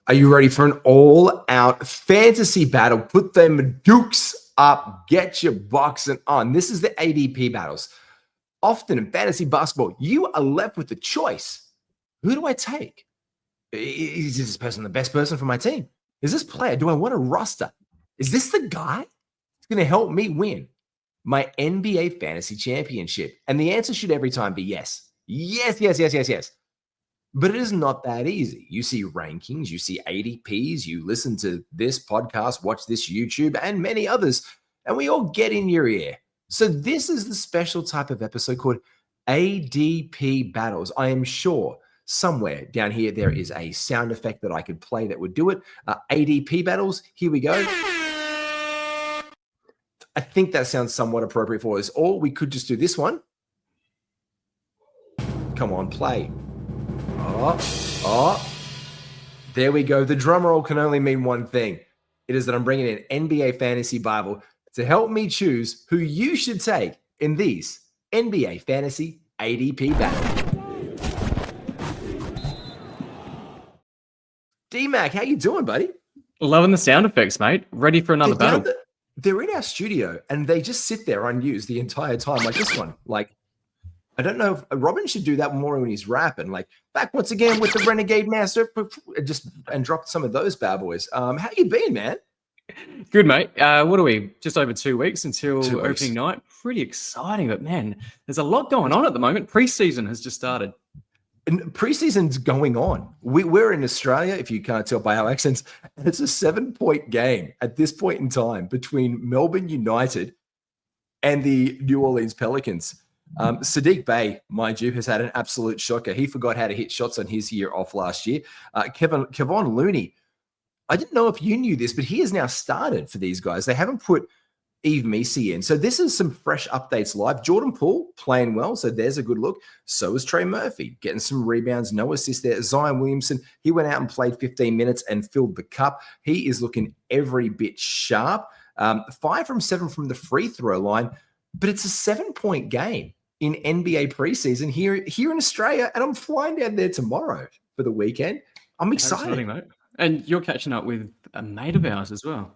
Are you ready for an all-out fantasy battle? Put them dukes up. Get your boxing on. This is the ADP battles. Often in fantasy basketball, you are left with the choice. Who do I take? Is this person the best person for my team? Is this player? Do I want a roster? Is this the guy that's going to help me win my NBA fantasy championship? And the answer should every time be yes. Yes, yes, yes, yes, yes. But it is not that easy. You see rankings, you see ADPs, you listen to this podcast, watch this YouTube, and many others, and we all get in your ear. So this is the special type of episode called ADP Battles. I am sure somewhere down here there is a sound effect that I could play that would do it. ADP Battles, here we go. I think that sounds somewhat appropriate for us. Or we could just do this one. Come on, play. There we go. The drum roll can only mean one thing. It is that I'm bringing in NBA Fantasy Bible to help me choose who you should take in these NBA Fantasy ADP battles. D-Mac, how you doing, buddy? Loving the sound effects, mate. Ready for another battle. They're in our studio, and they just sit there unused the entire time, like this one. Like, I don't know if Robin should do that more when he's rapping. Like, back once again with the Renegade Master, and drop some of those bad boys. How you been, man? Good, mate. What are we? Just over 2 weeks until opening night. Pretty exciting, but man, there's a lot going on at the moment. Preseason has just started. And preseason's going on. We're in Australia, if you can't tell by our accents, and it's a 7-point game at this point in time between Melbourne United and the New Orleans Pelicans. Sadiq Bey, mind you, has had an absolute shocker. He forgot how to hit shots on his year off last year. Kevon Looney, I didn't know if you knew this, but he has now started for these guys. They haven't put Eve Messi in. So this is some fresh updates live. Jordan Poole playing well, so there's a good look. So is Trey Murphy, getting some rebounds, no assist there. Zion Williamson, he went out and played 15 minutes and filled the cup. He is looking every bit sharp. 5 from 7 from the free throw line, but it's a 7-point game in NBA preseason here in Australia, and I'm flying down there tomorrow for the weekend. I'm excited. Mate. And you're catching up with a mate of ours as well.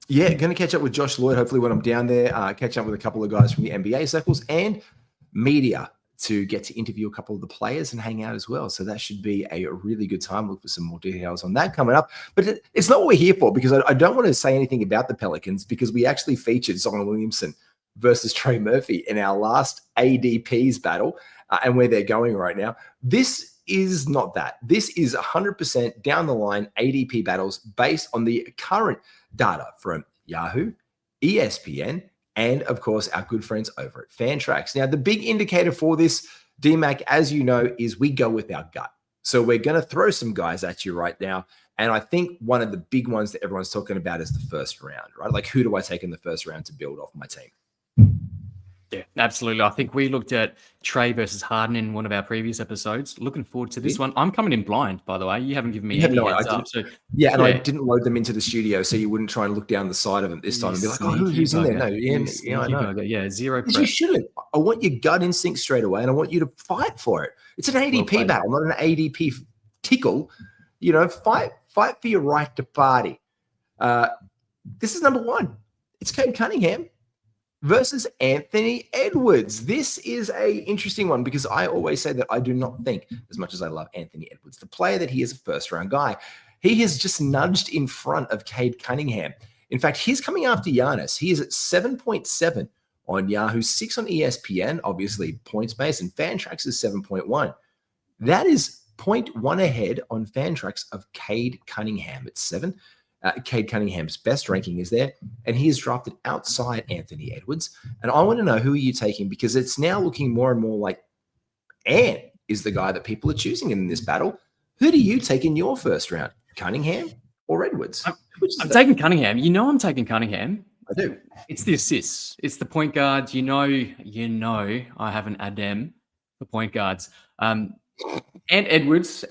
Yeah, going to catch up with Josh Lloyd, hopefully when I'm down there, catch up with a couple of guys from the NBA circles and media to get to interview a couple of the players and hang out as well. So that should be a really good time. Look for some more details on that coming up. But it's not what we're here for, because I don't want to say anything about the Pelicans, because we actually featured Zion Williamson versus Trey Murphy in our last ADPs battle and where they're going right now. This is not that. This is 100% down the line ADP battles based on the current data from Yahoo, ESPN, and of course our good friends over at Fantrax. Now, the big indicator for this, DMAC, as you know, is we go with our gut. So we're going to throw some guys at you right now. And I think one of the big ones that everyone's talking about is the first round, right? Like, who do I take in the first round to build off my team? Yeah, absolutely. I think we looked at Trey versus Harden in one of our previous episodes. Looking forward to this one. I'm coming in blind, by the way. You haven't given me any heads up. So, I didn't load them into the studio, so you wouldn't try and look down the side of them this time and be like, oh, who's in there? No, I know. Yeah, zero prep. You shouldn't. I want your gut instinct straight away, and I want you to fight for it. It's an ADP battle, not an ADP tickle. You know, fight for your right to party. This is number 1. It's Cade Cunningham versus Anthony Edwards. This is a interesting one, because I always say that I do not think, as much as I love Anthony Edwards, the player, that he is a first-round guy. He has just nudged in front of Cade Cunningham. In fact, he's coming after Giannis. He is at 7.7 on Yahoo, 6 on ESPN, obviously points-based, and Fantrax is 7.1. That is 0.1 ahead on Fantrax of Cade Cunningham at 7. Cade Cunningham's best ranking is there, and he is drafted outside Anthony Edwards. And I want to know, who are you taking? Because it's now looking more and more like Ant is the guy that people are choosing in this battle. Who do you take in your first round, Cunningham or Edwards? I'm taking Cunningham. You know I'm taking Cunningham. I do. It's the assists. It's the point guards. You know, I have an Adem for point guards. And Edwards,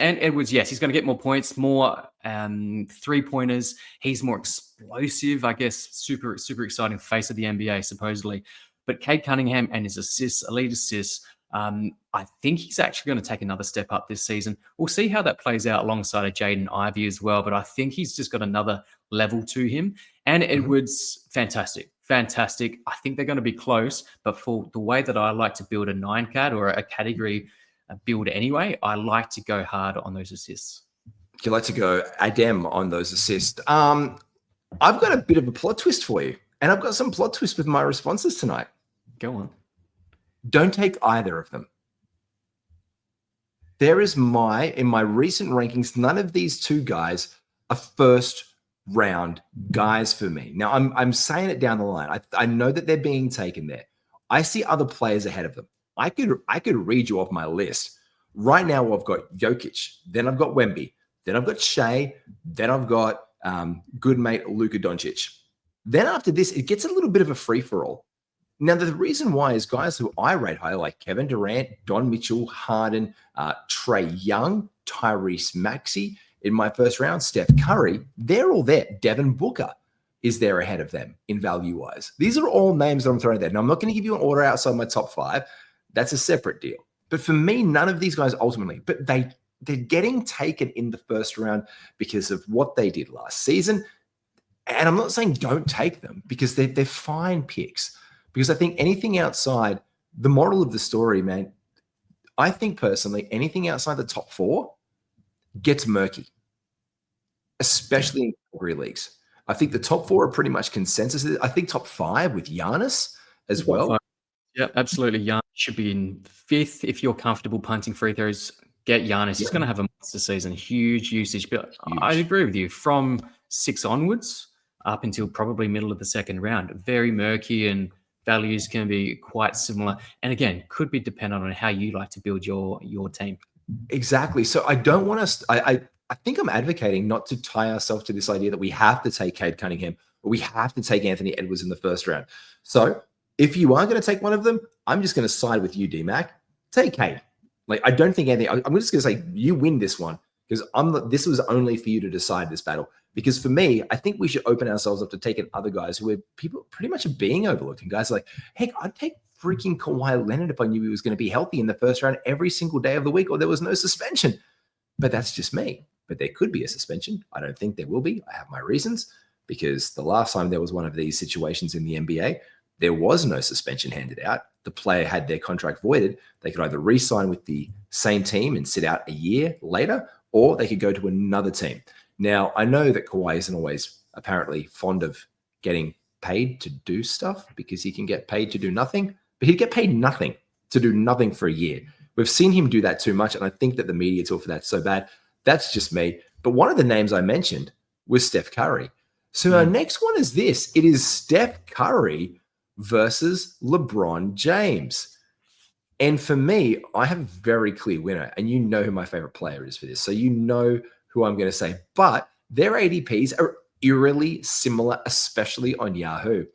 yes, he's going to get more points, more 3-pointers. He's more explosive, I guess. Super exciting face of the NBA, supposedly. But Cade Cunningham and his assists, elite assists, I think he's actually going to take another step up this season. We'll see how that plays out alongside a Jaden Ivey as well, but I think he's just got another level to him. And Edwards, fantastic. Fantastic. I think they're going to be close, but for the way that I like to build a 9-cat or a category build anyway, I like to go hard on those assists. You like to go ADM on those assists. I've got a bit of a plot twist for you, and I've got some plot twists with my responses tonight. Go on. Don't take either of them. There is in my recent rankings, none of these two guys are first round guys for me. Now I'm saying it down the line. I know that they're being taken there. I see other players ahead of them. I could read you off my list. Right now I've got Jokic, then I've got Wemby, then I've got Shea, then I've got good mate Luka Doncic. Then after this, it gets a little bit of a free-for-all. Now, the reason why is guys who I rate high, like Kevin Durant, Don Mitchell, Harden, Trae Young, Tyrese Maxey in my first round, Steph Curry, they're all there. Devin Booker is there ahead of them in value-wise. These are all names that I'm throwing there. Now, I'm not going to give you an order outside my top 5. That's a separate deal. But for me, none of these guys ultimately, but they're getting taken in the first round because of what they did last season. And I'm not saying don't take them because they're fine picks. Because I think anything outside, the moral of the story, man, I think personally, anything outside the top 4 gets murky, especially in category leagues. I think the top 4 are pretty much consensus. I think top 5 with Giannis as well. Yeah, absolutely. Giannis should be in 5th. If you're comfortable punting free throws, get Giannis. He's going to have a monster season, huge usage. But I agree with you. From 6 onwards, up until probably middle of the second round, very murky, and values can be quite similar. And again, could be dependent on how you like to build your team. Exactly. So I don't want us, I think I'm advocating not to tie ourselves to this idea that we have to take Cade Cunningham or we have to take Anthony Edwards in the first round. So if you are going to take one of them, I'm just going to side with you, D-Mac. Take Cade. Like, I don't think Anthony, I'm just going to say you win this one because this was only for you to decide this battle. Because for me, I think we should open ourselves up to taking other guys who are people pretty much are being overlooked. And guys are like, heck, I'd take freaking Kawhi Leonard if I knew he was going to be healthy in the first round every single day of the week or there was no suspension. But that's just me. But there could be a suspension. I don't think there will be. I have my reasons because the last time there was one of these situations in the NBA, there was no suspension handed out. The player had their contract voided. They could either re-sign with the same team and sit out a year later, or they could go to another team. Now, I know that Kawhi isn't always apparently fond of getting paid to do stuff because he can get paid to do nothing, but he'd get paid nothing to do nothing for a year. We've seen him do that too much, and I think that the media talk for that so bad. That's just me. But one of the names I mentioned was Steph Curry. So our next one is this. It is Steph Curry versus LeBron James. And for me, I have a very clear winner, and you know who my favorite player is for this. So you know who I'm going to say, but their ADPs are eerily similar, especially on Yahoo.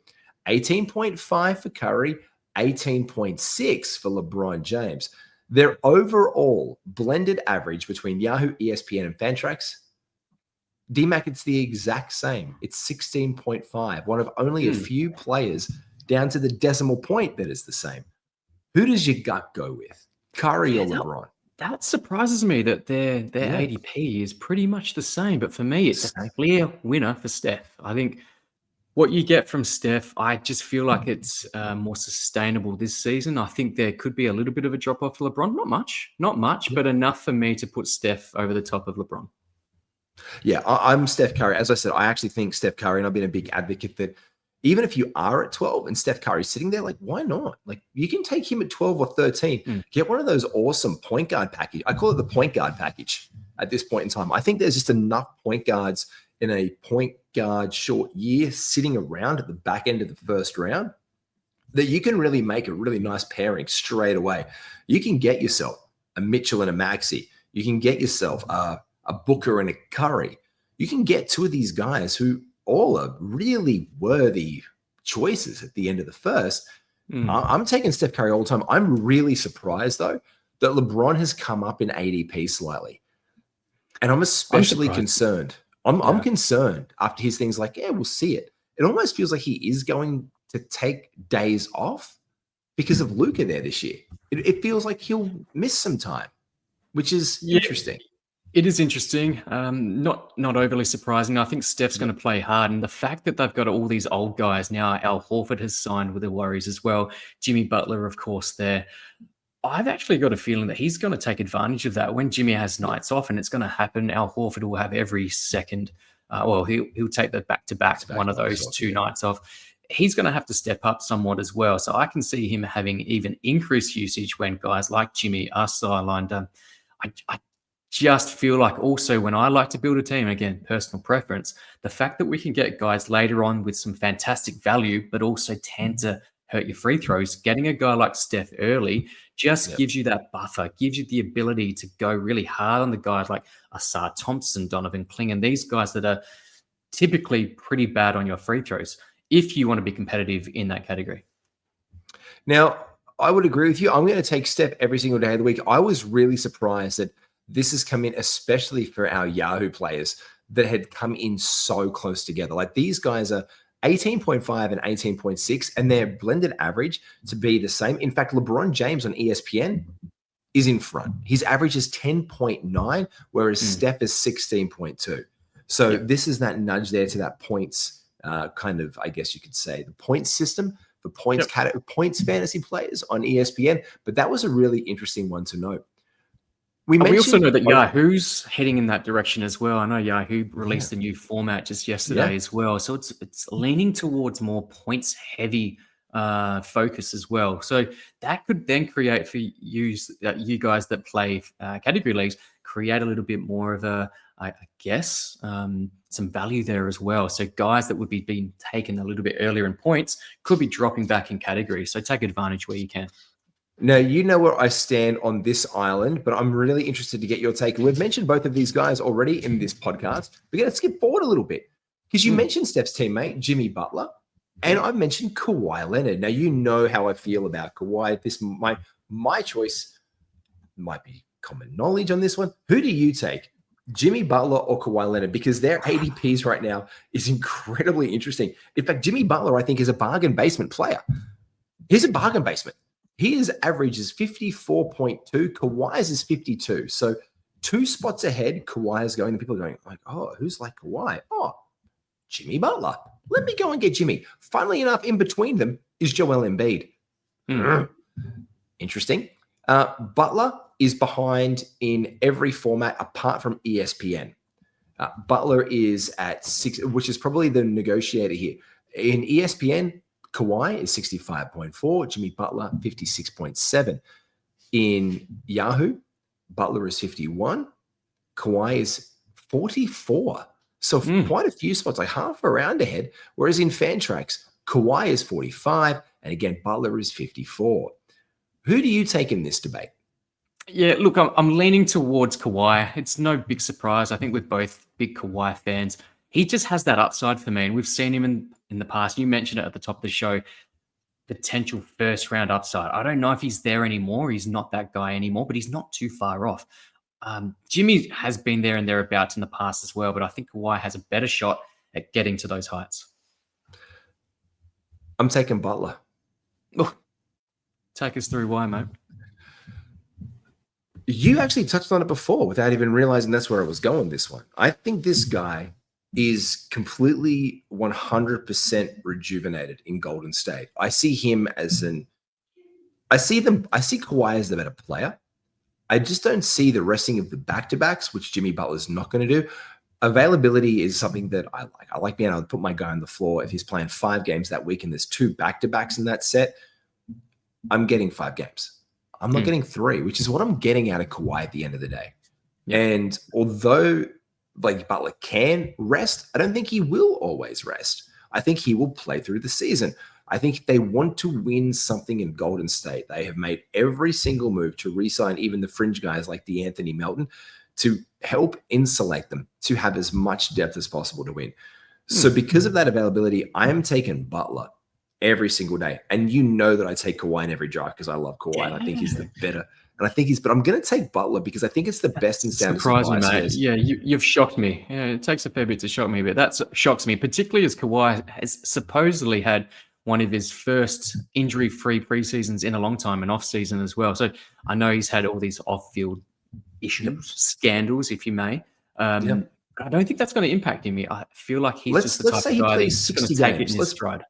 18.5 for Curry, 18.6 for LeBron James. Their overall blended average between Yahoo, ESPN, and Fantrax, DMAC, it's the exact same. It's 16.5, one of only a few players down to the decimal point that is the same. Who does your gut go with, Curry or LeBron? That surprises me that their ADP is pretty much the same. But for me, it's a clear winner for Steph. I think what you get from Steph, I just feel like it's more sustainable this season. I think there could be a little bit of a drop-off for LeBron. Not much, but enough for me to put Steph over the top of LeBron. Yeah, I'm Steph Curry. As I said, I actually think Steph Curry, and I've been a big advocate that even if you are at 12 and Steph Curry's sitting there, like, why not? Like, you can take him at 12 or 13. Get one of those awesome point guard package. I call it the point guard package at this point in time. I think there's just enough point guards in a point guard short year sitting around at the back end of the first round that you can really make a really nice pairing straight away. You can get yourself a Mitchell and a Maxey. You can get yourself a Booker and a Curry. You can get two of these guys who all are really worthy choices at the end of the first. I'm taking Steph Curry all the time. I'm really surprised, though, that LeBron has come up in ADP slightly. And I'm especially concerned. I'm concerned after his things like, yeah, we'll see it. It almost feels like he is going to take days off because of Luka there this year. It feels like he'll miss some time, which is interesting. It is interesting. Not overly surprising. I think Steph's going to play hard. And the fact that they've got all these old guys now, Al Horford has signed with the Warriors as well. Jimmy Butler, of course, there. I've actually got a feeling that he's going to take advantage of that when Jimmy has nights off, and it's going to happen. Al Horford will have every second. He'll take the back-to-back, one of those two nights off. He's going to have to step up somewhat as well. So I can see him having even increased usage when guys like Jimmy are sidelined. I just feel like also when I like to build a team, again, personal preference, the fact that we can get guys later on with some fantastic value, but also tend to hurt your free throws, getting a guy like Steph early just gives you that buffer, gives you the ability to go really hard on the guys like Sarr, Thompson, Donovan Clingan, these guys that are typically pretty bad on your free throws if you want to be competitive in that category. Now, I would agree with you. I'm going to take Steph every single day of the week. I was really surprised that this has come in, especially for our Yahoo players that had come in so close together. Like these guys are 18.5 and 18.6, and their blended average to be the same. In fact, LeBron James on ESPN is in front. His average is 10.9, whereas Steph is 16.2. So this is that nudge there to that points kind of, I guess you could say, the points system for points points fantasy players on ESPN. But that was a really interesting one to note. We also know that Yahoo's heading in that direction as well. I know Yahoo released a new format just yesterday as well. So it's leaning towards more points-heavy focus as well. So that could then create for you guys that play category leagues, create a little bit more of I guess, some value there as well. So guys that would be being taken a little bit earlier in points could be dropping back in categories. So take advantage where you can. Now, you know where I stand on this island, but I'm really interested to get your take. We've mentioned both of these guys already in this podcast. We're going to skip forward a little bit because you mentioned Steph's teammate, Jimmy Butler, and I mentioned Kawhi Leonard. Now, you know how I feel about Kawhi. This my choice might be common knowledge on this one. Who do you take, Jimmy Butler or Kawhi Leonard? Because their ADPs right now is incredibly interesting. In fact, Jimmy Butler, I think, is a bargain basement player. He's a bargain basement. His average is 54.2. Kawhi's is 52. So 2 spots ahead, Kawhi is going. And people are going like, oh, who's like Kawhi? Oh, Jimmy Butler. Let me go and get Jimmy. Funnily enough, in between them is Joel Embiid. Interesting. Butler is behind in every format apart from ESPN. Butler is at 6, which is probably the negotiator here. In ESPN, Kawhi is 65.4, Jimmy Butler 56.7. In Yahoo, Butler is 51, Kawhi is 44. So quite a few spots, like half a round ahead. Whereas in Fantrax, Kawhi is 45, and again, Butler is 54. Who do you take in this debate? Yeah, look, I'm leaning towards Kawhi. It's no big surprise. I think we're both big Kawhi fans. He just has that upside for me, and we've seen him in the past. You mentioned it at the top of the show, potential first-round upside. I don't know if he's there anymore. He's not that guy anymore, but he's not too far off. Jimmy has been there and thereabouts in the past as well, but I think Kawhi has a better shot at getting to those heights. I'm taking Butler. Oh, take us through why, mate. You actually touched on it before without even realizing that's where I was going this one. I think this guy is completely 100% rejuvenated in Golden State. I see him as I see Kawhi as the better player. I just don't see the resting of the back-to-backs, which Jimmy Butler's not going to do. Availability is something that I like. I like being able to put my guy on the floor. If he's playing 5 games that week and there's 2 back-to-backs in that set, I'm getting 5 games. I'm not getting 3, which is what I'm getting out of Kawhi at the end of the day. Yeah. And although like Butler can rest, I don't think he will always rest. I think he will play through the season. I think if they want to win something in Golden State, they have made every single move to re-sign even the fringe guys like DeAnthony Melton to help insulate them, to have as much depth as possible to win. So because of that availability, I am taking Butler every single day. And you know that I take Kawhi in every draft because I love Kawhi and I think he's the better. And I think but I'm going to take Butler because I think it's the best in standard. Surprising, mate. Yeah, you've shocked me. Yeah, it takes a fair bit to shock me, but that shocks me, particularly as Kawhi has supposedly had one of his first injury-free preseasons in a long time, and off-season as well. So I know he's had all these off-field issues, scandals, if you may. I don't think that's going to impact him. I feel like he's just the type of guy that's going to take it in his stride.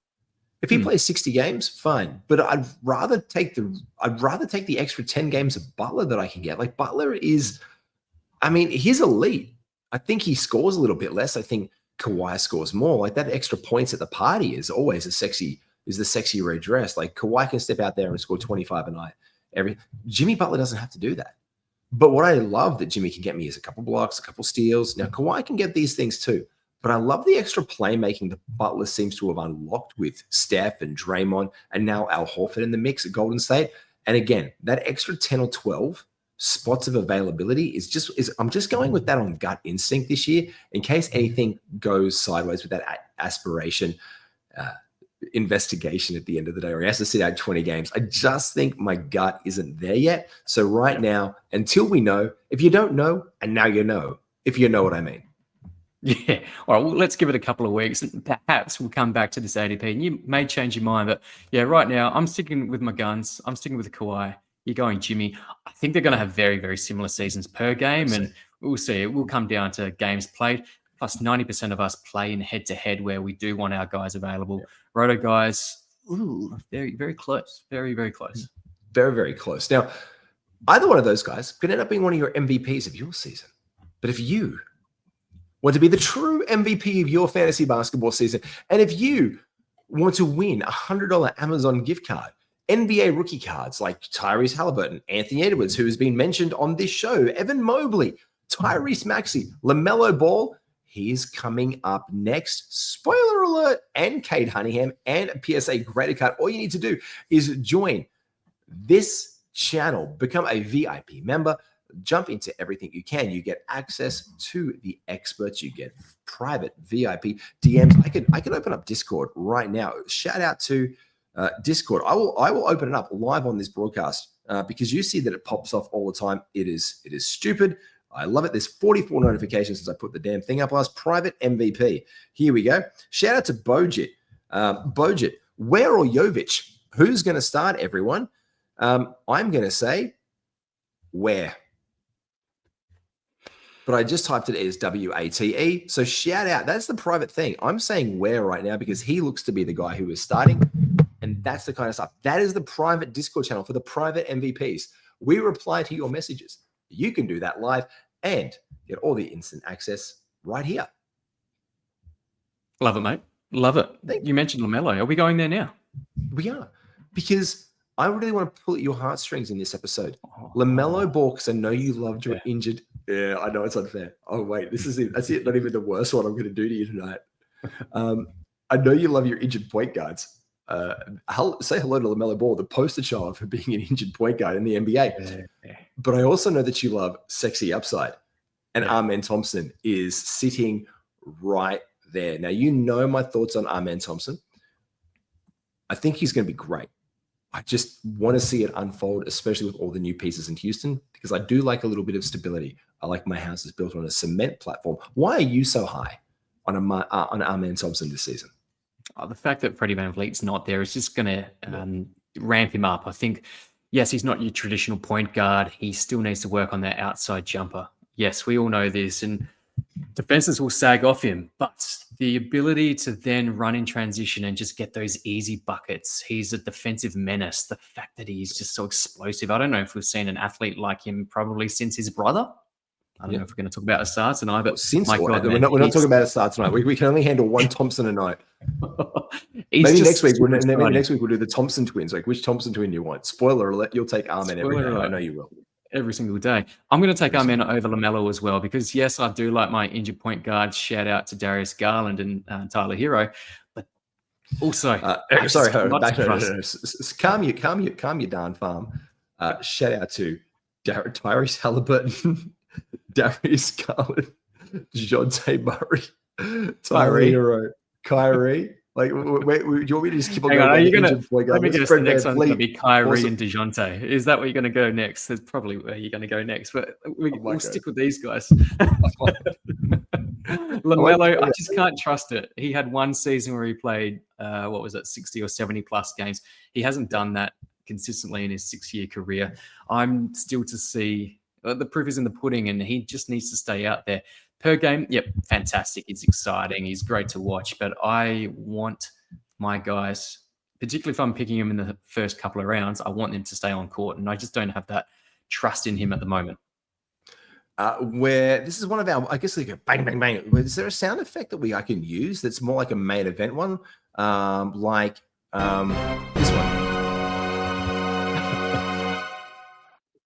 If he plays 60 games, fine. But I'd rather take the extra 10 games of Butler that I can get. Like Butler is, he's elite. I think he scores a little bit less. I think Kawhi scores more. Like that extra points at the party is always the sexy red dress. Like Kawhi can step out there and score 25 a night. Jimmy Butler doesn't have to do that. But what I love that Jimmy can get me is a couple blocks, a couple steals. Now Kawhi can get these things too. But I love the extra playmaking that Butler seems to have unlocked with Steph and Draymond and now Al Horford in the mix at Golden State. And again, that extra 10 or 12 spots of availability I'm just going with that on gut instinct this year in case anything goes sideways with that aspiration investigation at the end of the day, or he has to sit out 20 games. I just think my gut isn't there yet. So right now, until we know, if you don't know, and now you know, if you know what I mean. Yeah. All right. Well, let's give it a couple of weeks and perhaps we'll come back to this ADP and you may change your mind. But yeah, right now I'm sticking with my guns. I'm sticking with the Kawhi. You're going Jimmy. I think they're going to have very, very similar seasons per game. And we'll see. It will come down to games played. Plus 90% of us play in head-to-head where we do want our guys available. Yeah. Roto guys, very, very close. Very, very close. Very, very close. Now, either one of those guys could end up being one of your MVPs of your season. But if you want to be the true MVP of your fantasy basketball season, and if you want to win a $100 Amazon gift card, NBA rookie cards like Tyrese Halliburton, Anthony Edwards, who has been mentioned on this show, Evan Mobley, Tyrese Maxey, LaMelo Ball, he's coming up next. Spoiler alert, and Cade Cunningham and a PSA greater card. All you need to do is join this channel, become a VIP member, jump into everything you can. You get access to the experts. You get private VIP DMs. I can open up Discord right now. Shout out to Discord. I will open it up live on this broadcast because you see that it pops off all the time. It is stupid. I love it. There's 44 notifications since I put the damn thing up last. Private MVP. Here we go. Shout out to Bojit. Bojit, Ware or Jovic? Who's going to start, everyone? I'm going to say Ware. But I just typed it as WATE. So shout out. That's the private thing. I'm saying Ware right now because he looks to be the guy who is starting. And that's the kind of stuff. That is the private Discord channel for the private MVPs. We reply to your messages. You can do that live and get all the instant access right here. Love it, mate. Love it. You mentioned LaMelo. Are we going there now? We are. Because I really want to pull at your heartstrings in this episode. LaMelo Ball, because I know you loved your injured. Yeah, I know it's unfair. Oh, wait. This is it. That's it. Not even the worst one I'm going to do to you tonight. I know you love your injured point guards. Say hello to LaMelo Ball, the poster child for being an injured point guard in the NBA. Yeah. But I also know that you love sexy upside. And Amen Thompson is sitting right there. Now, you know my thoughts on Amen Thompson. I think he's going to be great. I just want to see it unfold, especially with all the new pieces in Houston, because I do like a little bit of stability. I like my house is built on a cement platform. Why are you so high on Amen Thompson this season? The fact that Freddie VanVleet's not there is just going to ramp him up. I think, yes, he's not your traditional point guard. He still needs to work on that outside jumper. Yes, we all know this, and defenses will sag off him, but the ability to then run in transition and just get those easy buckets. He's a defensive menace. The fact that he's just so explosive. I don't know if we've seen an athlete like him probably since his brother. I don't know if we're going to talk about Sarr tonight, but we're not talking about Sarr tonight. We can only handle one Thompson a night. Maybe next week we'll do the Thompson twins. Like, which Thompson twin you want? Spoiler alert, you'll take Amen every day. I know you will. Every single day. I'm going to take Amen over LaMelo as well because, yes, I do like my injured point guards. Shout out to Darius Garland and Tyler Hero. But also... calm your darn farm. Shout out to Tyrese Halliburton, Darius Garland, DeJounte Murray, Tyler Hero, Kyrie. Like, wait, do you want me to just keep on going? Let me guess, the next one's going to be Kyrie and DeJounte. Is that where you're going to go next? That's probably where you're going to go next. But we'll stick with these guys. LaMelo, I just can't trust it. He had one season where he played, what was it, 60 or 70 plus games. He hasn't done that consistently in his 6-year career. I'm still to see. The proof is in the pudding, and he just needs to stay out there. Per game, yep, fantastic. It's exciting. He's great to watch. But I want my guys, particularly if I'm picking him in the first couple of rounds, I want them to stay on court. And I just don't have that trust in him at the moment. Where this is one of our, I guess, like a bang, bang, bang. Is there a sound effect that I can use that's more like a main event one? Like this one.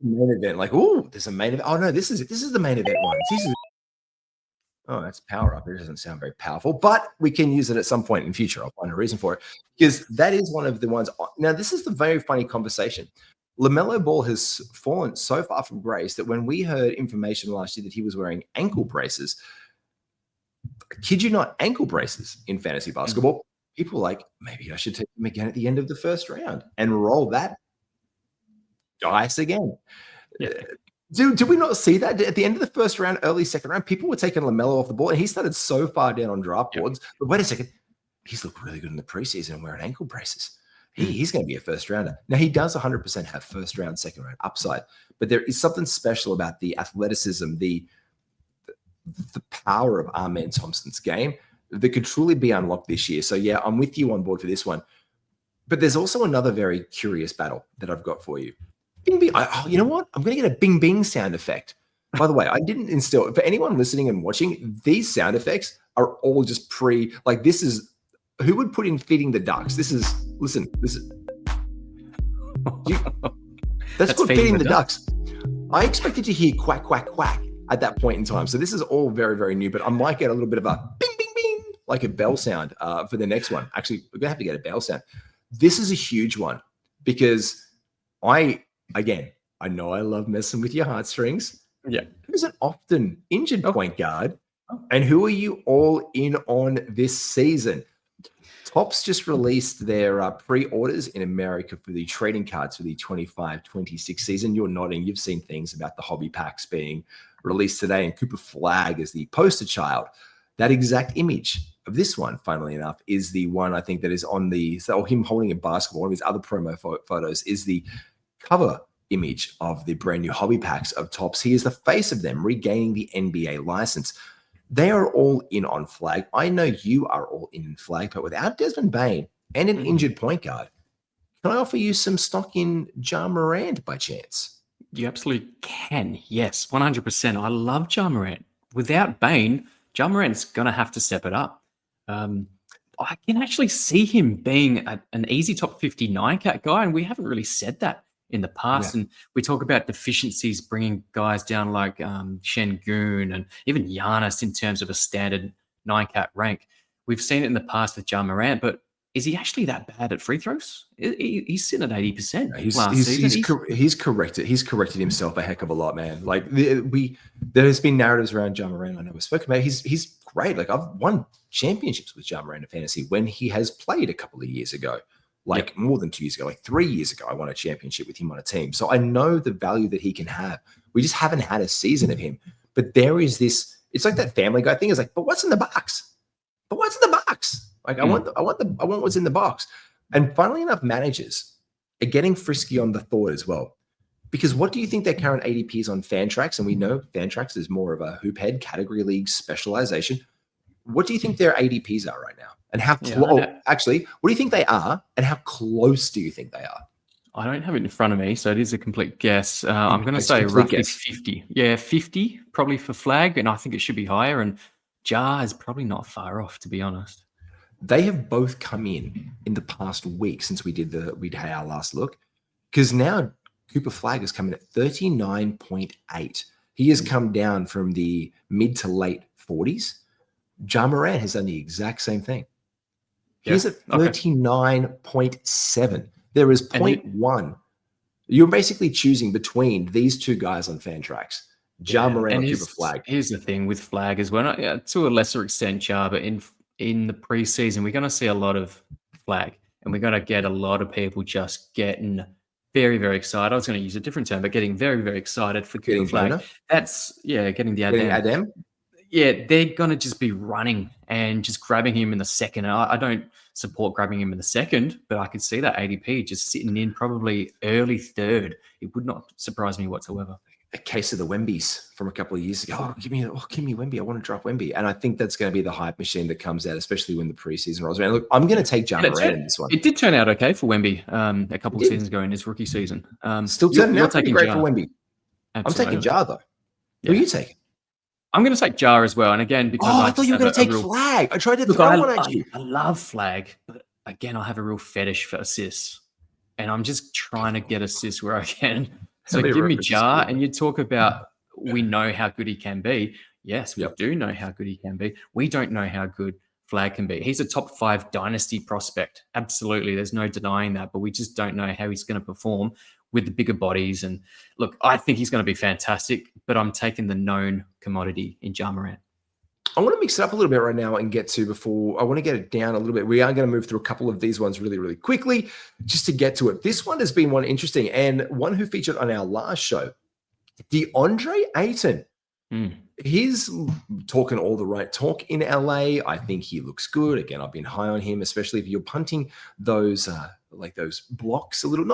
Main event, like, oh, there's a main event. Oh no, this is the main event one. Oh, that's power up. It doesn't sound very powerful, but we can use it at some point in future. I'll find a reason for it, because that is one of the ones. Now, this is the very funny conversation. LaMelo Ball has fallen so far from grace that when we heard information last year that he was wearing ankle braces, kid you not, ankle braces in fantasy basketball, people were like, maybe I should take them again at the end of the first round and roll that dice again. Yeah. Did we not see that at the end of the first round, early second round? People were taking LaMelo off the board, and he started so far down on draft boards. But wait a second, he's looked really good in the preseason wearing ankle braces. He's going to be a first rounder. Now, he does 100% have first round, second round upside, but there is something special about the athleticism, the power of Amen Thompson's game that could truly be unlocked this year. So, yeah, I'm with you on board for this one. But there's also another very curious battle that I've got for you. Bing, bing. You know what? I'm going to get a bing, bing sound effect. By the way, I didn't instill, for anyone listening and watching, these sound effects are all just like this is, who would put in feeding the ducks? This is, listen, this is, that's called feeding the ducks. I expected to hear quack, quack, quack at that point in time. So this is all very, very new, but I might get a little bit of a bing, bing, bing, like a bell sound for the next one. Actually, we're going to have to get a bell sound. This is a huge one because I know I love messing with your heartstrings. Yeah. Who's an often injured point guard? And who are you all in on this season? Topps just released their pre-orders in America for the trading cards for the 25-26 season. You're nodding. You've seen things about the hobby packs being released today, and Cooper Flagg is the poster child. That exact image of this one, funnily enough, is the one I think that is on him holding a basketball. One of his other promo photos is the cover image of the brand new hobby packs of Topps. He is the face of them, regaining the NBA license. They are all in on Flagg. I know you are all in Flagg, but without Desmond Bane and an injured point guard, can I offer you some stock in Ja Morant by chance? You absolutely can. Yes, 100%. I love Ja Morant. Without Bane, Ja Morant's going to have to step it up. I can actually see him being an easy top 59 cat guy, and we haven't really said that in the past. Yeah. And we talk about deficiencies bringing guys down like Şengün and even Giannis in terms of a standard 9-cat rank. We've seen it in the past with Ja Morant, but is he actually that bad at free throws? He's sitting at 80% last season. He's corrected himself a heck of a lot, man. Like there has been narratives around Ja Morant. I know we've spoken about. He's great. Like I've won championships with Ja Morant in fantasy when he has played a couple of years ago. Like more than 2 years ago, like 3 years ago, I won a championship with him on a team. So I know the value that he can have. We just haven't had a season of him. But there is this, it's like that Family Guy thing is like, but what's in the box? But what's in the box? Like I want what's in the box. And funnily enough, managers are getting frisky on the thought as well. Because what do you think their current ADP is on Fantrax? And we know Fantrax is more of a hoop head category league specialization. What do you think their ADPs are right now? And how actually, what do you think they are? And how close do you think they are? I don't have it in front of me, so it is a complete guess. I'm going to say roughly 50. Yeah, 50 probably for Flagg, and I think it should be higher. And Ja is probably not far off, to be honest. They have both come in the past week since we had our last look, because now Cooper Flagg has come in at 39.8. He has come down from the mid to late 40s. Ja Morant has done the exact same thing. He's at 39.7. There is 0.1. You're basically choosing between these two guys on Fantrax, Ja Morant and Cooper Flagg. Here's the thing with Flagg as well. To a lesser extent, Ja, but in the preseason, we're going to see a lot of Flagg, and we're going to get a lot of people just getting very, very excited. I was going to use a different term, but getting very, very excited for Cooper Flagg. That's, getting the Adem. Yeah, they're going to just be running and just grabbing him in the second. I don't support grabbing him in the second, but I could see that ADP just sitting in probably early third. It would not surprise me whatsoever. A case of the Wembies from a couple of years ago. Give me Wemby. I want to drop Wemby. And I think that's going to be the hype machine that comes out, especially when the preseason rolls around. Look, I'm going to take Ja Morant in this one. It did turn out okay for Wemby a couple of seasons ago in his rookie season. Still turning out pretty great for Wemby. Absolutely. I'm taking Ja, though. Who are you taking? I'm going to take Ja as well. And again, because I thought you were going to take Flagg. I tried to throw one at you. I love Flagg, but again, I have a real fetish for assists. And I'm just trying to get assists where I can. So give me Ja, and you talk about we know how good he can be. Yes, we do know how good he can be. We don't know how good Flagg can be. He's a top 5 dynasty prospect. Absolutely. There's no denying that, but we just don't know how he's going to perform with the bigger bodies. And look, I think he's going to be fantastic, but I'm taking the known commodity in Ja Morant. I want to mix it up a little bit right now and get to before I want to get it down a little bit. We are going to move through a couple of these ones really, really quickly just to get to it. This one has been one interesting and one who featured on our last show, DeAndre Ayton. He's talking all the right talk in LA. I think he looks good. Again, I've been high on him, especially if you're punting those those blocks a little,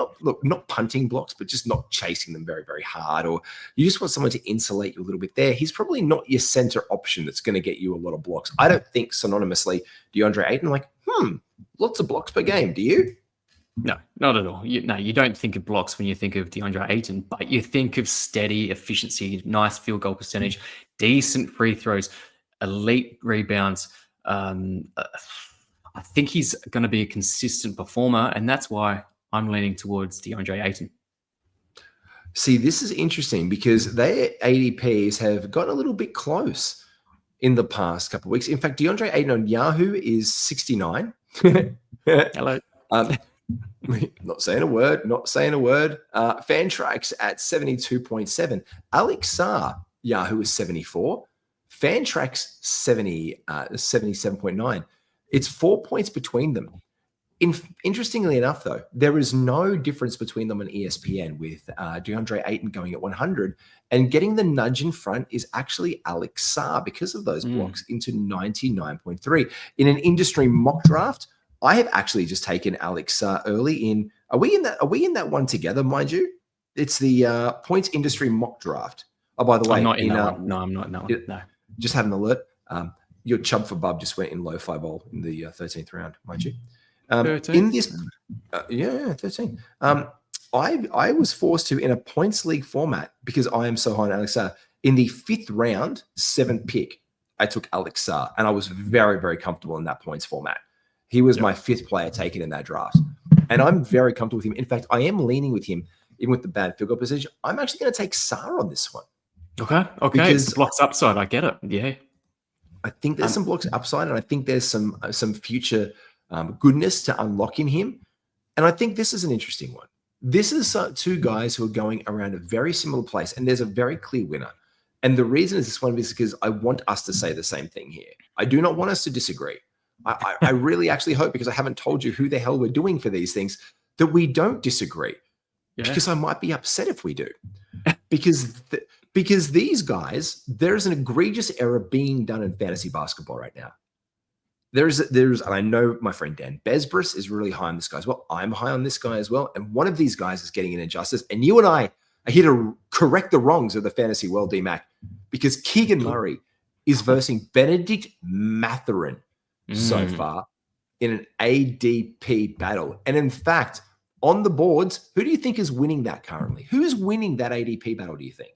not punting blocks, but just not chasing them very, very hard, or you just want someone to insulate you a little bit there. He's probably not your center option that's going to get you a lot of blocks. I don't think synonymously DeAndre Ayton, lots of blocks per game. Do you? No, not at all. You don't think of blocks when you think of DeAndre Ayton, but you think of steady efficiency, nice field goal percentage, decent free throws, elite rebounds. I think he's going to be a consistent performer, and that's why I'm leaning towards DeAndre Ayton. See, this is interesting because their ADPs have gotten a little bit close in the past couple of weeks. In fact, DeAndre Ayton on Yahoo is 69. Hello. Not saying a word. Fantrax at 72.7. Alex Sarr, Yahoo is 74. Fantrax 77.9. It's 4 points between them. Interestingly enough, though, there is no difference between them on ESPN with DeAndre Ayton going at 100, and getting the nudge in front is actually Alex Sarr because of those blocks into 99.3. In an industry mock draft, I have actually just taken Alex Sarr early in. Are we in that one together, mind you? It's the points industry mock draft. Oh, by the way, I'm not in that one. No, I'm not in that one. No. Just had an alert. Your chub for bub just went in lo-fi bowl in the 13th round, mind you. 13? In this, 13. I was forced to, in a points league format, because I am so high on Alex Sarr, in the 5th round, 7th pick, I took Alex Sarr, and I was very, very comfortable in that points format. He was my 5th player taken in that draft, and I'm very comfortable with him. In fact, I am leaning with him, even with the bad field goal percentage. I'm actually going to take Sarr on this one. Okay. Because it's blocks upside. I get it. Yeah. I think there's some blocks upside, and I think there's some future goodness to unlock in him. And I think this is an interesting one. This is 2 guys who are going around a very similar place, and there's a very clear winner. And the reason is this one is because I want us to say the same thing here. I do not want us to disagree. I really actually hope, because I haven't told you who the hell we're doing for these things, that we don't disagree. Yeah. Because I might be upset if we do. Because these guys, there's an egregious error being done in fantasy basketball right now. There's, and I know my friend Dan Besbris is really high on this guy as well. I'm high on this guy as well. And one of these guys is getting an injustice. And you and I are here to correct the wrongs of the fantasy world, D-Mac, because Keegan Murray is versing Benedict Mathurin so far in an ADP battle. And in fact, on the boards, who do you think is winning that currently? Who is winning that ADP battle, do you think?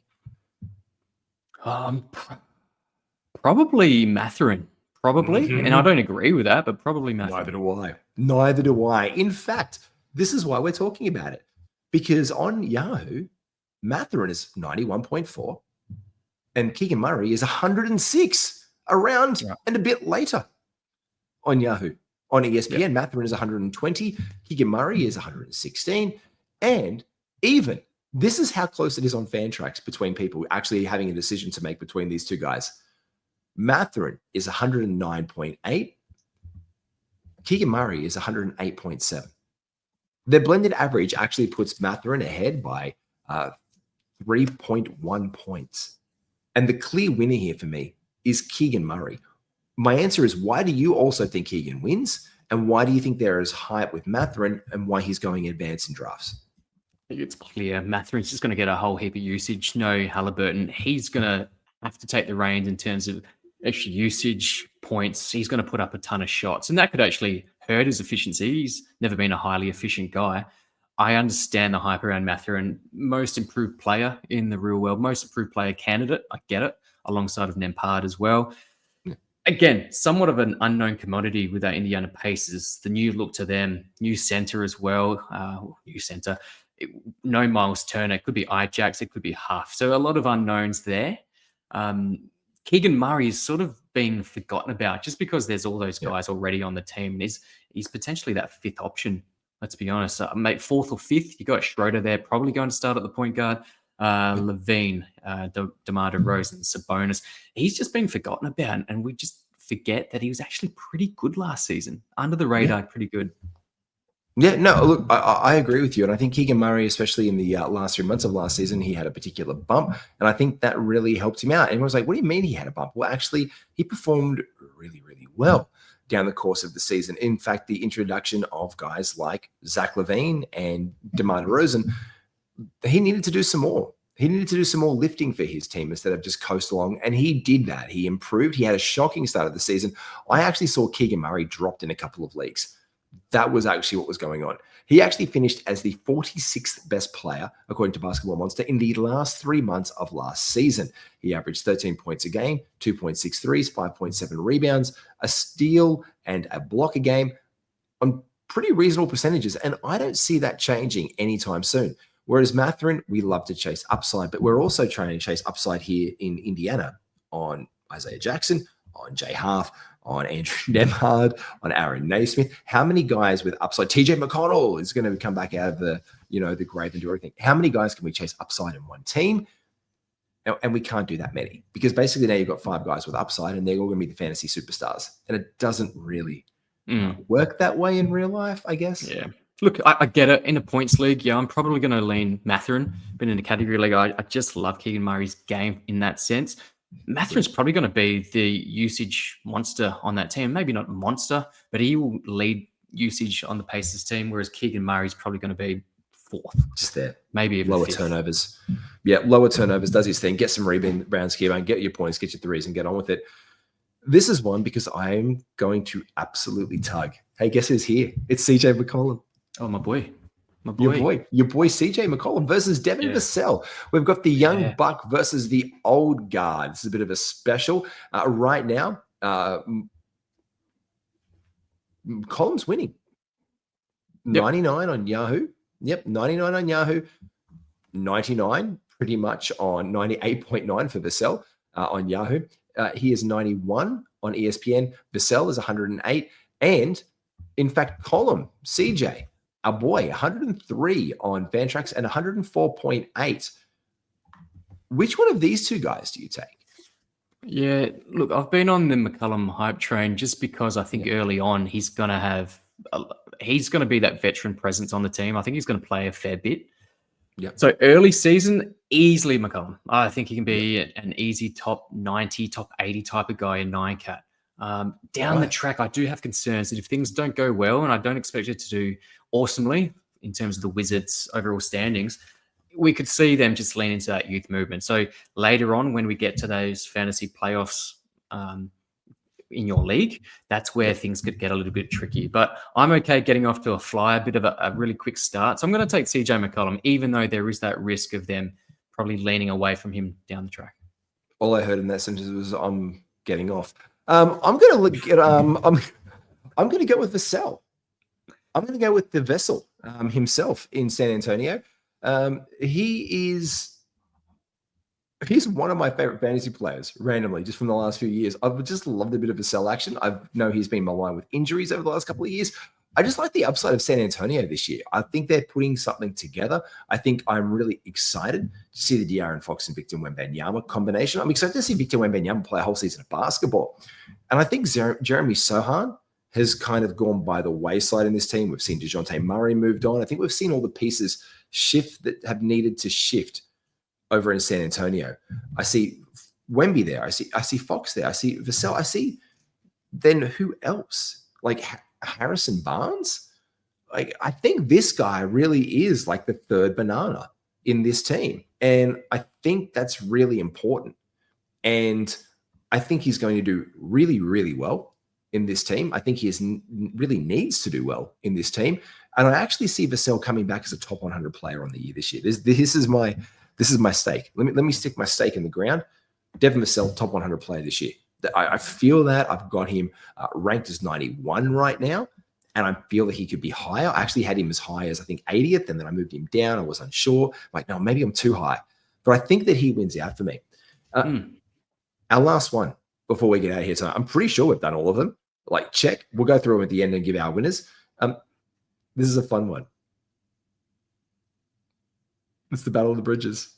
Probably Mathurin. Probably. And I don't agree with that, but probably Mathurin. Neither do I. In fact, this is why we're talking about it. Because on Yahoo, Mathurin is 91.4 and Keegan Murray is 106 around and a bit later on Yahoo. On ESPN, Mathurin is 120. Keegan Murray is 116. And even, this is how close it is on Fantrax between people actually having a decision to make between these 2 guys. Mathurin is 109.8. Keegan Murray is 108.7. Their blended average actually puts Mathurin ahead by 3.1 points. And the clear winner here for me is Keegan Murray. My answer is, why do you also think Keegan wins? And why do you think there is hype with Mathurin and why he's going advanced in drafts? I think it's clear Mathurin's just going to get a whole heap of usage. No Halliburton. He's going to have to take the reins in terms of extra usage points. He's going to put up a ton of shots, and that could actually hurt his efficiency. He's never been a highly efficient guy. I understand the hype around Mathurin. Most improved player in the real world, most improved player candidate. I get it, alongside of Nembhard as well. Again, somewhat of an unknown commodity with that Indiana Pacers. The new look to them, new center as well. New center. No Miles Turner. It could be Ajax. It could be Huff. So a lot of unknowns there. Keegan Murray is sort of being forgotten about just because there's all those guys already on the team. And he's potentially that fifth option. Let's be honest. Mate, fourth or fifth, you got Schroeder there, probably going to start at the point guard. Levine, DeMar DeRozan, Sabonis. He's just been forgotten about, and we just forget that he was actually pretty good last season. Under the radar, pretty good. Yeah, no, look, I agree with you. And I think Keegan Murray, especially in the last 3 months of last season, he had a particular bump. And I think that really helped him out. And everyone was like, what do you mean he had a bump? Well, actually, he performed really, really well down the course of the season. In fact, the introduction of guys like Zach LaVine and DeMar DeRozan, he needed to do some more. He needed to do some more lifting for his team instead of just coast along. And he did that. He improved. He had a shocking start of the season. I actually saw Keegan Murray dropped in a couple of leagues. That was actually what was going on. He actually finished as the 46th best player, according to Basketball Monster, in the last 3 months of last season. He averaged 13 points a game, 2.6 threes, 5.7 rebounds, a steal, and a block a game on pretty reasonable percentages. And I don't see that changing anytime soon. Whereas Mathurin, we love to chase upside, but we're also trying to chase upside here in Indiana on Isaiah Jackson, on Jay Half, on Andrew Nembhard, on Aaron Naismith. How many guys with upside? TJ McConnell is going to come back out of the grave and do everything. How many guys can we chase upside in one team? And we can't do that many, because basically now you've got 5 guys with upside and they're all going to be the fantasy superstars. And it doesn't really work that way in real life, I guess. Yeah. Look, I get it. In a points league, yeah, I'm probably going to lean Mathurin. But in a category league, I just love Keegan Murray's game in that sense. Mathurin's probably going to be the usage monster on that team. Maybe not monster, but he will lead usage on the Pacers team, whereas Keegan Murray's probably going to be 4th. Just there. Maybe even lower 5th. Turnovers. Yeah, lower turnovers, does his thing. Get some rebounds here and get your points, get your threes and get on with it. This is one because I'm going to absolutely tug. Hey, guess who's here? It's CJ McCollum. Oh, my boy. Your boy CJ McCollum versus Devin Vassell. We've got the young buck versus the old guard. This is a bit of a special. Right now, McCollum's winning. 99 on Yahoo. Yep, 99 on Yahoo. 99 pretty much on 98.9 for Vassell on Yahoo. He is 91 on ESPN. Vassell is 108. And in fact, Column, CJ, our boy, 103 on Fantrax and 104.8. Which one of these two guys do you take? Yeah, look, I've been on the McCollum hype train just because I think early on he's going to be that veteran presence on the team. I think he's going to play a fair bit. Yeah. So early season, easily McCollum. I think he can be an easy top 90, top 80 type of guy in 9-cat. Down the track, I do have concerns that if things don't go well, and I don't expect it to do awesomely in terms of the Wizards' overall standings, we could see them just lean into that youth movement. So later on, when we get to those fantasy playoffs in your league, that's where things could get a little bit tricky. But I'm okay getting off to a bit of a really quick start. So I'm going to take CJ McCollum, even though there is that risk of them probably leaning away from him down the track. All I heard in that sentence was I'm getting off. I'm going to look at I'm going to go with Vassell. I'm going to go with the Vassell himself in San Antonio. He's one of my favorite fantasy players, randomly, just from the last few years. I've just loved a bit of Vassell action. I know he's been maligned with injuries over the last couple of years. I just like the upside of San Antonio this year. I think they're putting something together. I think I'm really excited to see the De'Aaron Fox and Victor Wembanyama combination. I'm excited to see Victor Wembanyama play a whole season of basketball. And I think Jeremy Sohan has kind of gone by the wayside in this team. We've seen DeJounte Murray moved on. I think we've seen all the pieces shift that have needed to shift over in San Antonio. I see Wemby there. I see Fox there. I see Vassell. I see then who else? Like, Harrison Barnes. Like, I think this guy really is like the third banana in this team. And I think that's really important. And I think he's going to do really, really well in this team. I think he really needs to do well in this team. And I actually see Vassell coming back as a top 100 player on the year this year. This is my stake. Let me stick my stake in the ground. Devin Vassell, top 100 player this year. I feel that. I've got him ranked as 91 right now, and I feel that he could be higher. I actually had him as high as, I think, 80th, and then I moved him down. I was unsure. Like, no, maybe I'm too high. But I think that he wins out for me. Our last one before we get out of here tonight. I'm pretty sure we've done all of them. Like, check. We'll go through them at the end and give our winners. This is a fun one. It's the Battle of the Bridges.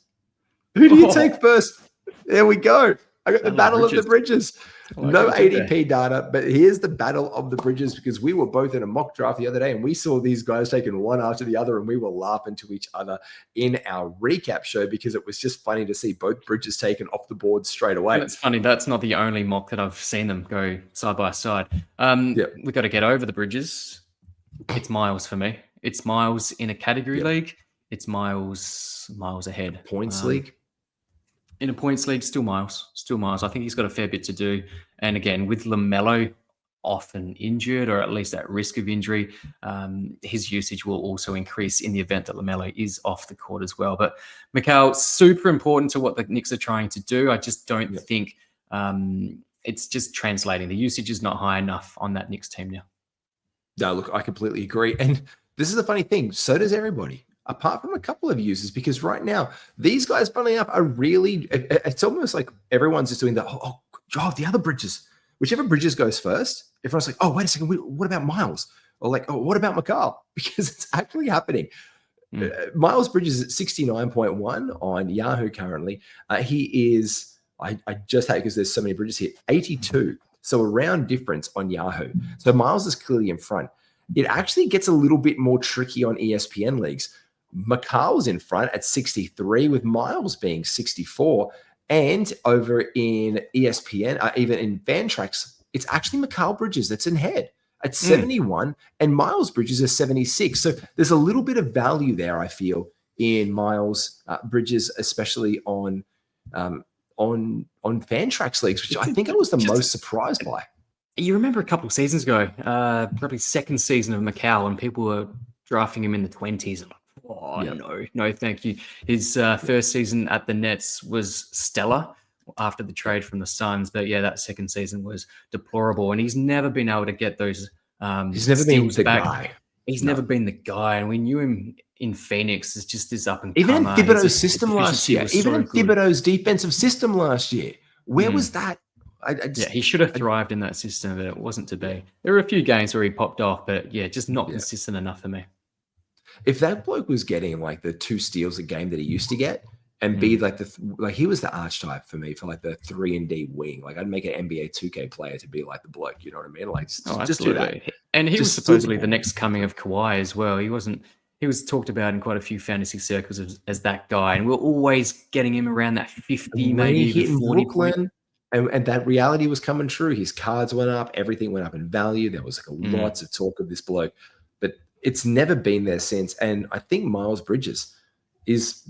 Who do you take first? There we go. I got the Battle of the Bridges. No ADP data, but here's the Battle of the Bridges, because we were both in a mock draft the other day and we saw these guys taking one after the other and we were laughing to each other in our recap show because it was just funny to see both bridges taken off the board straight away. And it's funny, that's not the only mock that I've seen them go side by side. We've got to get over the bridges. It's Miles for me. It's Miles in a category league. It's miles ahead. Points league. In a points league, still Miles. I think he's got a fair bit to do. And again, with LaMelo often injured or at least at risk of injury, his usage will also increase in the event that LaMelo is off the court as well. But McCall, super important to what the Knicks are trying to do. I just don't think it's just translating. The usage is not high enough on that Knicks team now. No, look, I completely agree. And this is the funny thing. So does everybody, apart from a couple of users, because right now, these guys, funnily enough, are really, it's almost like everyone's just doing the, the other bridges. Whichever bridges goes first, everyone's like, oh, wait a second, what about Miles? Or like, oh, what about McCollum? Because it's actually happening. Miles Bridges at 69.1 on Yahoo currently. He is, I just hate because there's so many bridges here, 82. So a round difference on Yahoo. So Miles is clearly in front. It actually gets a little bit more tricky on ESPN leagues. McCall's in front at 63 with Miles being 64. And over in ESPN, even in Fantrax, it's actually McCall Bridges that's in head at 71 and Miles Bridges is 76. So there's a little bit of value there, I feel, in Miles Bridges, especially on Fantrax leagues, which I think I was the most surprised by. You remember a couple of seasons ago, probably second season of McCall, and people were drafting him in the 20s. No, thank you. His first season at the Nets was stellar after the trade from the Suns. But yeah, that second season was deplorable. And he's never been able to get those he's never been the guy. He's never been the guy. And we knew him in Phoenix as just this up and even in Thibodeau's system last year, even in Thibodeau's defensive system last year, where was that? He should have thrived in that system, but it wasn't to be. There were a few games where he popped off, but just not consistent enough for me. If that bloke was getting like the 2 steals a game that he used to get and be like he was the archetype for me for like the 3-and-D wing. Like I'd make an NBA 2K player to be like the bloke, you know what I mean? Like just do that. And he was supposedly the next coming of Kawhi as well. He was talked about in quite a few fantasy circles as that guy. And we're always getting him around that 50, maybe even 40 Brooklyn. And that reality was coming true. His cards went up. Everything went up in value. There was like lots of talk of this bloke. But it's never been there since. And I think Miles Bridges is,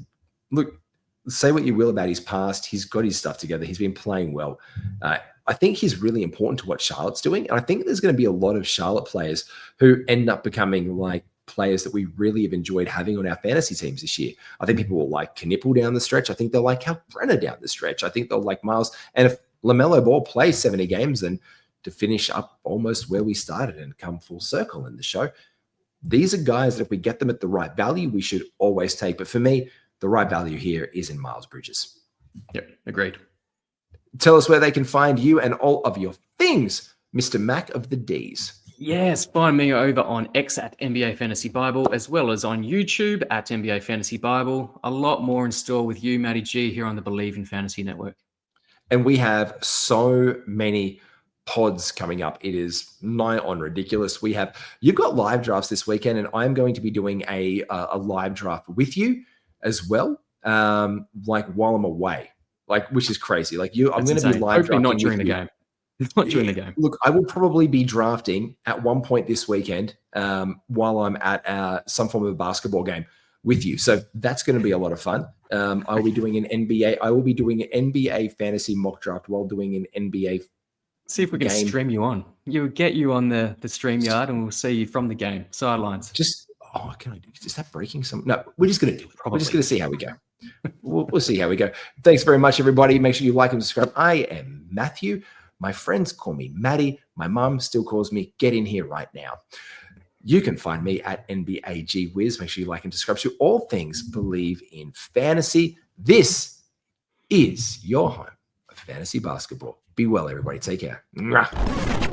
look, say what you will about his past. He's got his stuff together. He's been playing well. I think he's really important to what Charlotte's doing. And I think there's going to be a lot of Charlotte players who end up becoming like players that we really have enjoyed having on our fantasy teams this year. I think people will like Knipple down the stretch. I think they'll like Cal Brenner down the stretch. I think they'll like Miles. And if LaMelo Ball plays 70 games, then to finish up almost where we started and come full circle in the show, these are guys that if we get them at the right value, we should always take. But for me, the right value here is in Miles Bridges. Yep, agreed. Tell us where they can find you and all of your things, Mr. Mac of the D's. Yes, find me over on X at NBA Fantasy Bible, as well as on YouTube at NBA Fantasy Bible. A lot more in store with you, Matty G, here on the Believe in Fantasy Network. And we have so many pods coming up. It is nigh on ridiculous. You've got live drafts this weekend, and I'm going to be doing a live draft with you as well, like while I'm away, like which is crazy. Like I'm going to be live hopefully not during the game. Not during the game. Look, I will probably be drafting at one point this weekend while I'm at some form of a basketball game with you. So that's going to be a lot of fun. I will be doing an NBA fantasy mock draft while doing an NBA. See if we can stream you on. You'll get you on the stream yard, and we'll see you from the game sidelines. Can I do? Is that breaking some? No, we're just going to do it. Probably. We're just going to see how we go. We'll see how we go. Thanks very much, everybody. Make sure you like and subscribe. I am Matthew. My friends call me Matty. My mum still calls me Get In Here Right Now. You can find me at NBAGWiz. Make sure you like and subscribe to All Things Believe in Fantasy. This is your home of fantasy basketball. Be well, everybody. Take care. Mwah.